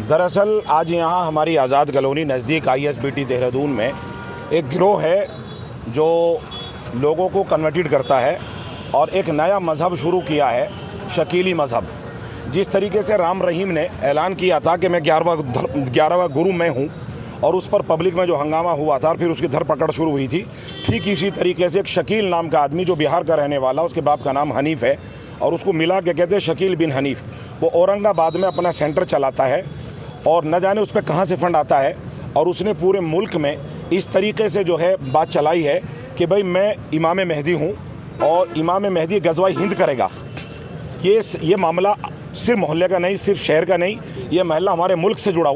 दरअसल आज यहाँ हमारी आज़ाद कॉलोनी नज़दीक ISBT देहरादून में एक गिरोह है जो लोगों को कन्वर्टेड करता है और एक नया मज़हब शुरू किया है, शकीली मज़हब। जिस तरीके से राम रहीम ने ऐलान किया था कि मैं 11वां गुरु मैं हूँ और उस पर पब्लिक में जो हंगामा हुआ था और फिर उसकी धरपकड़ शुरू हुई थी, ठीक इसी तरीके से एक शकील नाम का आदमी जो बिहार का रहने वाला, उसके बाप का नाम हनीफ़ है और उसको मिला के कहते हैं शकील बिन हनीफ़। वो औरंगाबाद में अपना सेंटर चलाता है और न जाने उस पर कहाँ से फंड आता है और उसने पूरे मुल्क में इस तरीके से जो है बात चलाई है कि भाई मैं इमाम मेहदी हूँ और इमाम मेहदी गज़वा हिंद करेगा। ये मामला सिर्फ मोहल्ले का नहीं, सिर्फ शहर का नहीं, ये मामला हमारे मुल्क से जुड़ा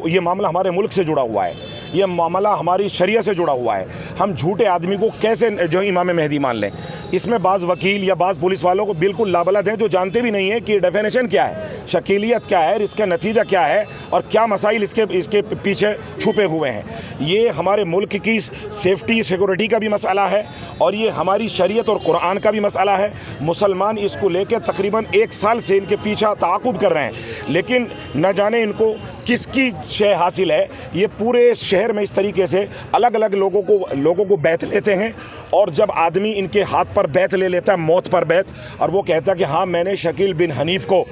हुआ है। ये मामला हमारी शरीयत से जुड़ा हुआ है। हम झूठे आदमी को कैसे जो इमाम मेहदी मान लें? इसमें बाज़ वकील या बाज़ पुलिस वालों को बिल्कुल लाबलद हैं जो जानते भी नहीं है कि डेफिनेशन क्या है, शकीलियत क्या है, इसका नतीजा क्या है और क्या मसाइल इसके पीछे छुपे हुए हैं। ये हमारे मुल्क की सेफ्टी सिक्योरिटी का भी मसला है और ये हमारी शरीयत और कुरान का भी मसला है। मुसलमान इसको लेकर तकरीबन 1 साल से इनके पीछा ताक़ुब कर रहे हैं, लेकिन न जाने इनको किसकी शय हासिल है। ये पूरे शहर में इस तरीके से अलग अलग लोगों को बैत लेते हैं और जब आदमी इनके हाथ पर बैत ले लेता है, मौत पर बैत, और वो कहता है कि हाँ मैंने शकील बिन हनीफ़ को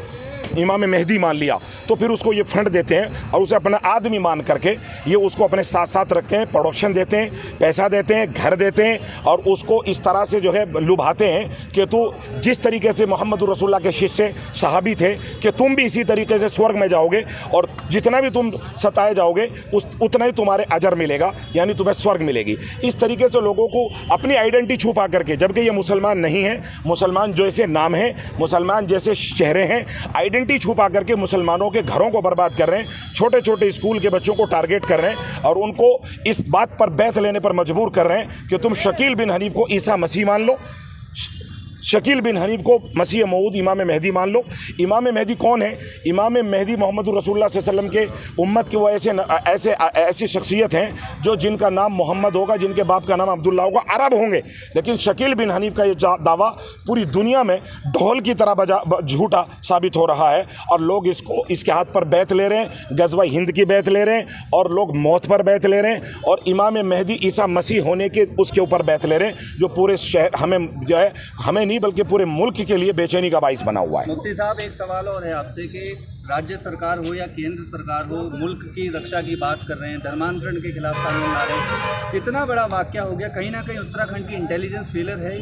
इमाम मेहदी मान लिया, तो फिर उसको ये फंड देते हैं और उसे अपना आदमी मान करके ये उसको अपने साथ साथ रखते हैं, प्रोडक्शन देते हैं, पैसा देते हैं, घर देते हैं और उसको इस तरह से जो है लुभाते हैं कि तू जिस तरीके से मोहम्मद रसूलुल्लाह के शिष्य सहाबी थे कि तुम भी इसी तरीके से स्वर्ग में जाओगे और जितना भी तुम सताए जाओगे उतना ही तुम्हारे अजर मिलेगा, यानी तुम्हें स्वर्ग मिलेगी। इस तरीके से लोगों को अपनी आइडेंटिटी छुपा करके, जबकि ये मुसलमान नहीं है, मुसलमान जैसे नाम है, मुसलमान जैसे चेहरे हैं, आइडेंटिटी छुपा करके मुसलमानों के घरों को बर्बाद कर रहे हैं, छोटे छोटे स्कूल के बच्चों को टारगेट कर रहे हैं और उनको इस बात पर बैत लेने पर मजबूर कर रहे हैं कि तुम शकील बिन हनीफ़ को ईसा मसीह मान लो, शकील बिन हनीफ़ को मसीह मऊद इमाम मेहदी मान लो। इमाम मेहदी कौन है? इमाम मेहदी मोहम्मद रसूलुल्लाह सल्लल्लाहु अलैहि वसल्लम के उम्मत के वो ऐसी शख्सियत हैं जो जिनका नाम मोहम्मद होगा, जिनके बाप का नाम अब्दुल्ला होगा, अरब होंगे। लेकिन शकील बिन हनीफ़ का ये दावा पूरी दुनिया में ढोल की तरह झूठा साबित हो रहा है और लोग इसके हाथ पर बैत ले रहे हैं, गज़वा हिंद की बैत ले रहे हैं और लोग मौत पर बैत ले रहे हैं और इमाम मेहदी ईसा मसीह होने के उसके ऊपर बैत ले रहे हैं, जो पूरे शहर हमें नहीं बल्कि पूरे मुल्क के लिए बेचैनी का बाइस बना हुआ है। मुफ्ती साहब, एक सवाल और है आपसे कि राज्य सरकार हो या केंद्र सरकार हो, मुल्क की रक्षा की बात कर रहे हैं, धर्मांतरण के खिलाफ कानून ला रहे हैं, इतना बड़ा वाकया हो गया, कहीं ना कहीं उत्तराखंड की इंटेलिजेंस फेलियर है।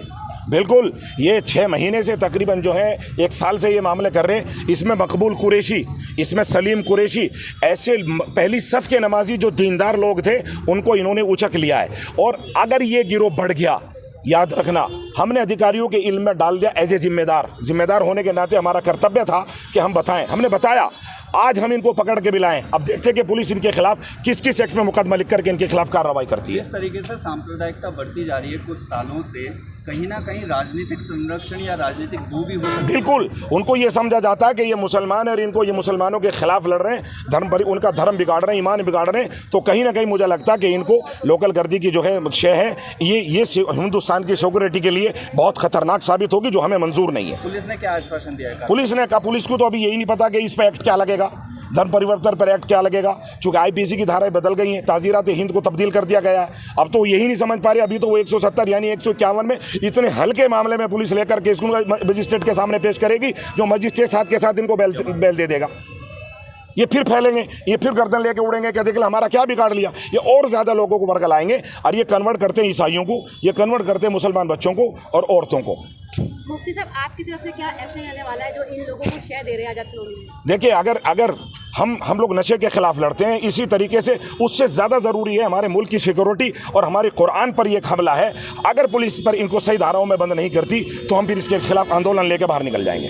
बिल्कुल, ये 6 महीने से तकरीबन जो है 1 साल से ये मामले कर रहे हैं। इसमें मकबूल कुरैशी, इसमें सलीम कुरैशी, ऐसे पहली सफ़ के नमाजी जो दीनदार लोग थे उनको इन्होंने उचक लिया है। और अगर ये गिरोह बढ़ गया, याद रखना, हमने अधिकारियों के इल्म में डाल दिया एज ए जिम्मेदार होने के नाते हमारा कर्तव्य था कि हम बताएं, हमने बताया। आज हम इनको पकड़ के बिलाएं, अब देखते हैं कि पुलिस इनके खिलाफ किस एक्ट में मुकदमा लिख करके इनके खिलाफ कार्रवाई करती है। इस तरीके से सांप्रदायिकता बढ़ती जा रही है कुछ सालों से, कहीं ना कहीं राजनीतिक संरक्षण या राजनीतिक डू भी हो सकती है। बिल्कुल, उनको ये समझा जाता है कि ये मुसलमान है और इनको ये मुसलमानों के खिलाफ लड़ रहे हैं, उनका धर्म बिगाड़ रहे हैं, ईमान बिगाड़ रहे हैं, तो कहीं ना कहीं मुझे लगता है कि इनको लोकल गर्दी की जो है शय है, ये हिंदुस्तान की सिक्योरिटी के लिए बहुत खतरनाक साबित होगी, जो हमें मंजूर नहीं है। पुलिस ने क्या आश्वासन दिया है? पुलिस ने कहा, पुलिस को तो अभी यही नहीं पता कि इस पर एक्ट क्या लगेगा, धर्म परिवर्तन पर एक्ट क्या लगेगा, चूँकि IPC की धाराएं बदल गई हैं, ताज़ीरात हिंद को तब्दील कर दिया गया है। अब तो यही नहीं समझ पा रहे, अभी तो वो 170 यानी 151 में इतने हल्के मामले में पुलिस लेकर के इसको मजिस्ट्रेट के सामने पेश करेगी, जो मजिस्ट्रेट साथ के साथ इनको बेल दे देगा। ये फिर फैलेंगे, ये फिर गर्दन लेके उड़ेंगे, कहते कि हमारा क्या बिगाड़ लिया। ये और ज़्यादा लोगों को बरगलाएंगे और ये कन्वर्ट करते हैं ईसाइयों को, ये कन्वर्ट करते हैं मुसलमान बच्चों को और औरतों को। मुफ्ती साहब, आपकी तरफ से क्या एक्शन लेने वाला है जो इन लोगों को शय दे रहे हैं आज़ाद कॉलोनी में? देखिए, अगर हम लोग नशे के खिलाफ लड़ते हैं, इसी तरीके से उससे ज़्यादा ज़रूरी है हमारे मुल्क की सिक्योरिटी और हमारे कुरान पर यह हमला है। अगर पुलिस पर इनको सही धाराओं में बंद नहीं करती तो हम फिर इसके खिलाफ आंदोलन लेकर बाहर निकल जाएंगे।